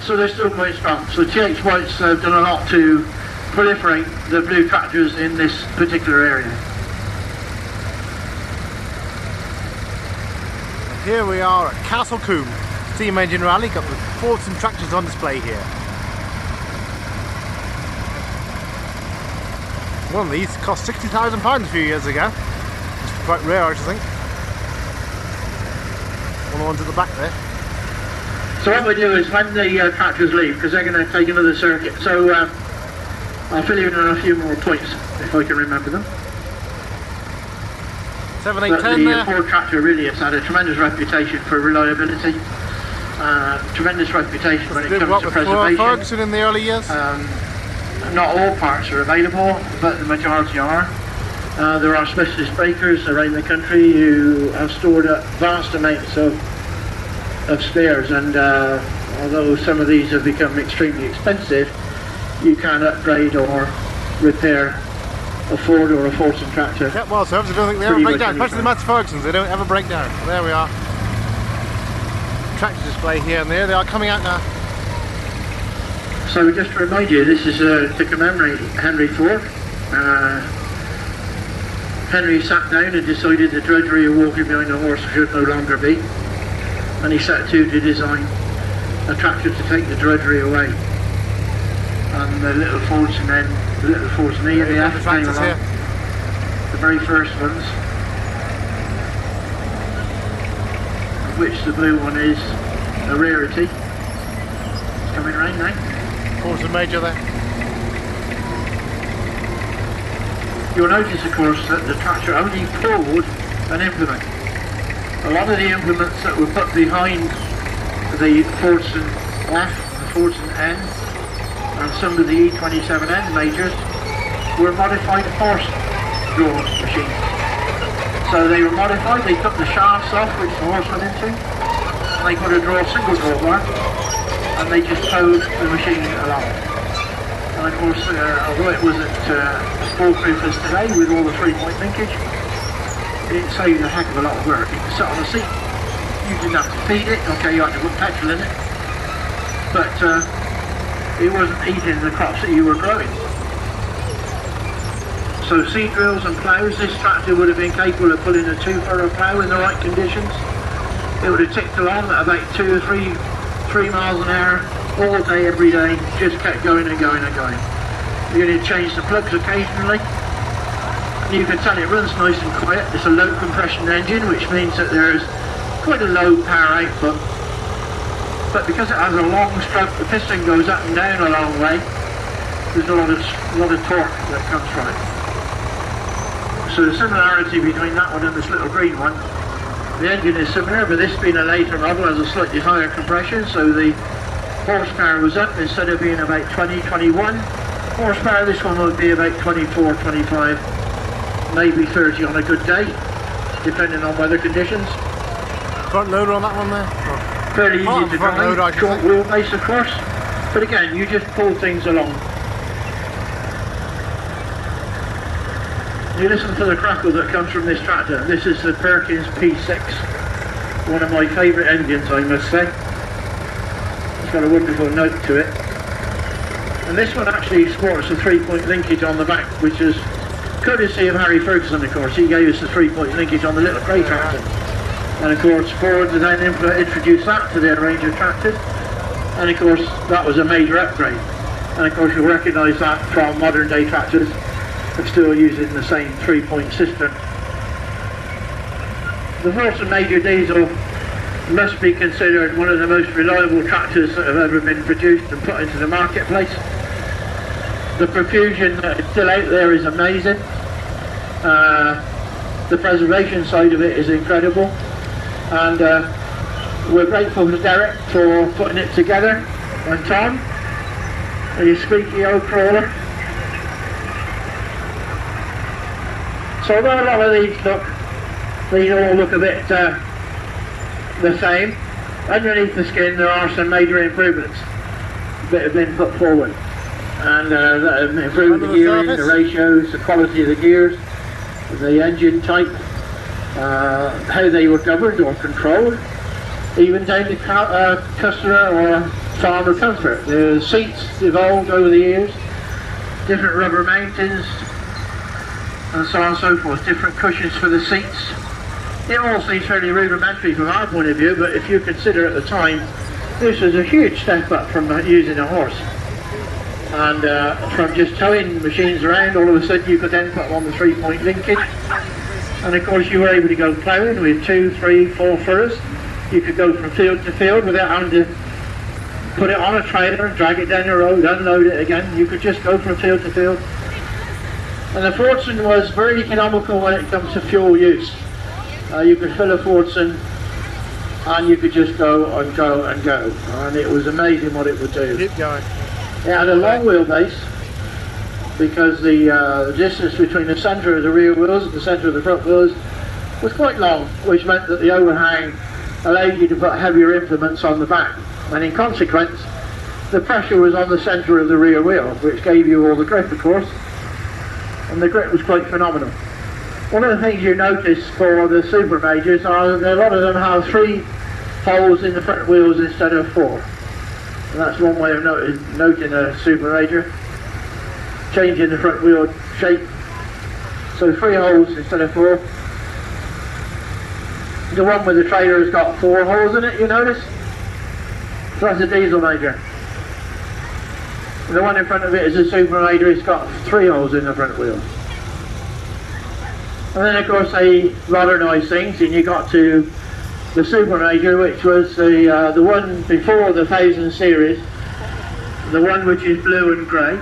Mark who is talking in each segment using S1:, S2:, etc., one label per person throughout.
S1: So they're still quite strong. So TH White's done a lot to proliferate the blue tractors in this particular area.
S2: Here we are at Castle Combe Steam Engine Rally. Got the Fordson tractors on display here. One of these cost £60,000 a few years ago. It's quite rare, I think. One of the ones at the back there.
S1: So what we do is when the tractors leave, because they're going to take another circuit, so I'll fill you in on a few more points if I can remember them.
S2: 7, 8, 10
S1: the Ford tractor really has had a tremendous reputation for reliability, tremendous reputation when it comes to preservation.
S2: Ferguson in the early years?
S1: Not all parts are available, but the majority are. There are specialist breakers around the country who have stored up vast amounts of spares, and although some of these have become extremely expensive, you can upgrade or repair a Ford or a Fordson tractor.
S2: Yeah, well, so I don't think they ever break down, especially the Mats Fergusons, they don't ever break down. So there we are. Tractor display here, and there they are coming out now.
S1: So just to remind you, this is to commemorate Henry Ford. Henry sat down and decided the drudgery of walking behind a horse should no longer be, and he set to design a tractor to take the drudgery away. And the little Fordson then, the little Fordson EAF came along, here. The very first ones, of which the blue one is a rarity. It's coming round now.
S2: Fordson Major there.
S1: You'll notice, of course, that the tractor only pulled an implement. A lot of the implements that were put behind the Fordson F, the Fordson N, and some of the E27N majors were modified horse-drawn machines. So they were modified, they took the shafts off which the horse went into, and they put a single drawbar, and they just towed the machine along. And of course, although it wasn't as foolproof as today with all the 3-point linkage, it saved a heck of a lot of work. You could sit on the seat, you didn't have to feed it, okay, you had to put petrol in it, but it wasn't eating the crops that you were growing. So seed drills and ploughs, this tractor would have been capable of pulling a 2-furrow plough in the right conditions. It would have ticked along at about 2 or 3 miles an hour all day, every day, just kept going and going and going. You need to change the plugs occasionally. You can tell it runs nice and quiet. It's a low compression engine, which means that there's quite a low power output. But because it has a long stroke, the piston goes up and down a long way. There's a lot of torque that comes from it. So the similarity between that one and this little green one, the engine is similar, but this being a later model has a slightly higher compression, so the horsepower was up. Instead of being about 20-21 horsepower, this one would be about 24-25, maybe 30 on a good day, depending on weather conditions.
S2: Front loader on that one there? Oh.
S1: Fairly easy to drive, short wheelbase of course, but again, you just pull things along. You listen to the crackle that comes from this tractor. This is the Perkins P6, one of my favourite engines, I must say. It's got a wonderful note to it. And this one actually sports a 3-point linkage on the back, which is courtesy of Harry Ferguson, of course. He gave us the 3-point linkage on the little grey tractor. And of course Ford then introduced that to their range of tractors. And of course that was a major upgrade. And of course you'll recognise that from modern day tractors are still using the same 3-point system. The Fordson Major Diesel must be considered one of the most reliable tractors that have ever been produced and put into the marketplace. The profusion that is still out there is amazing. The preservation side of it is incredible, and we're grateful to Derek for putting it together, and Tom, and your squeaky old crawler. So although a lot of these all look a bit the same, underneath the skin there are some major improvements that have been put forward, and that have improved the gearing, the ratios, the quality of the gears, the engine type, how they were governed or controlled, even down to customer or farmer comfort. The seats evolved over the years, different rubber mountings, and so on and so forth, different cushions for the seats. It all seems fairly rudimentary from our point of view, but if you consider at the time, this was a huge step up from using a horse. And from just towing machines around, all of a sudden you could then put them on the 3-point linkage. And of course you were able to go ploughing with 2, 3, 4 furrows. You could go from field to field without having to put it on a trailer and drag it down the road, unload it again. You could just go from field to field. And the Fordson was very economical when it comes to fuel use. You could fill a Fordson and you could just go and go and go. And it was amazing what it would do.
S2: Keep going.
S1: It had a long wheelbase because the distance between the centre of the rear wheels and the centre of the front wheels was quite long, which meant that the overhang allowed you to put heavier implements on the back. And in consequence, the pressure was on the centre of the rear wheel, which gave you all the grip, of course. And the grip was quite phenomenal. One of the things you notice for the super majors are that a lot of them have 3 holes in the front wheels instead of 4. And that's one way of noting a super major, changing the front wheel shape. So 3 holes instead of 4. The one with the trailer has got 4 holes in it, you notice? So that's a diesel major. The one in front of it is a super major, it's got 3 holes in the front wheel. And then of course they modernised things and you got to the super major, which was the one before the 1000 series, the one which is blue and grey.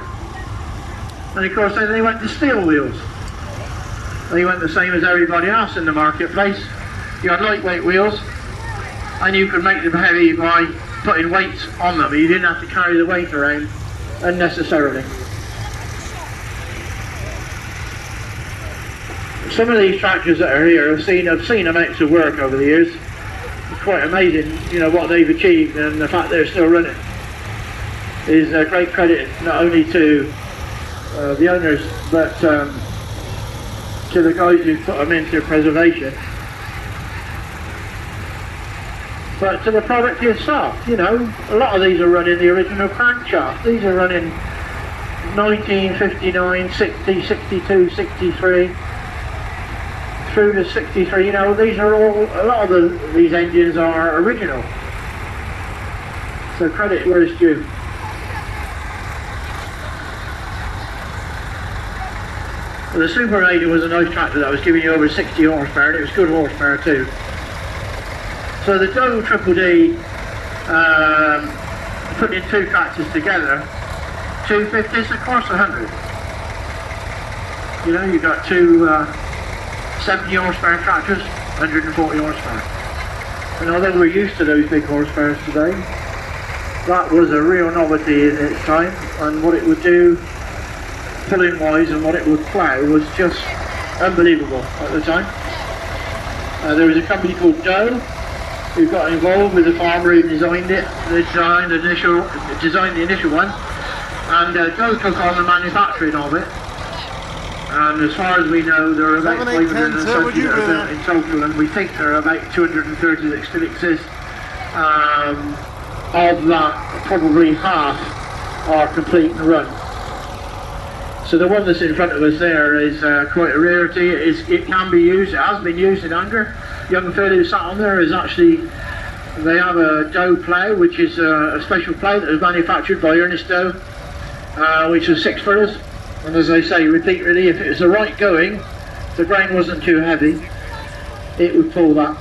S1: And of course then they went to steel wheels. They went the same as everybody else in the marketplace. You had lightweight wheels and you could make them heavy by putting weights on them. You didn't have to carry the weight around unnecessarily. Some of these tractors that are here, I've seen them out of work over the years. It's quite amazing, you know, what they've achieved, and the fact they're still running is a great credit not only to the owners, but to the guys who put them into preservation, but to the product itself. You know, a lot of these are running the original crankshaft. These are running 1959, 60, 62, 63 through to 63. You know, these are all, a lot of these engines are original, so credit where it's due. Well, the Super 80 was a nice tractor that was giving you over 60 horsepower, and it was good horsepower too. So the Doe Triple D, putting 2 tractors together, 250s, of course 100. You know, you've got 2 70 horsepower tractors, 140 horsepower. And although we're used to those big horsepowers today, that was a real novelty in its time, and what it would do pulling wise and what it would plough was just unbelievable at the time. There was a company called Doe who got involved with the farmer who designed it. They designed the initial one, and Doe took on the manufacturing of it. And as far as we know, there are about 570 that are built in total, and we think there are about 230 that still exist. Of that, probably half are complete and run. So the one that's in front of us there is quite a rarity. It can be used, it has been used in anger. Young fellow who sat on there is actually, they have a Doe plough, which is a special plough that was manufactured by Ernest Doe, which was 6 furrows. And as I say, repeatedly, if it was the right going, the grain wasn't too heavy, it would pull that.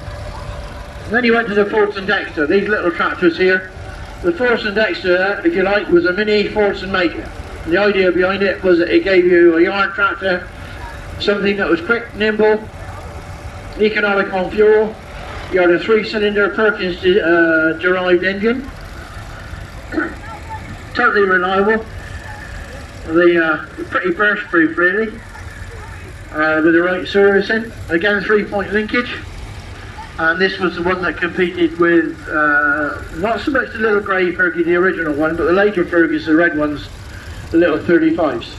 S1: And then you went to the Fordson Dexter, these little tractors here. The Fordson Dexter, if you like, was a mini Fordson maker. The idea behind it was that it gave you a yard tractor, something that was quick, nimble, economic on fuel. You had a 3-cylinder Perkins derived engine, totally reliable. Pretty burst proof really, with the right servicing. Again, 3-point linkage, and this was the one that competed with not so much the little grey Fergie, the original one, but the later Fergies, the red ones, the little 35s.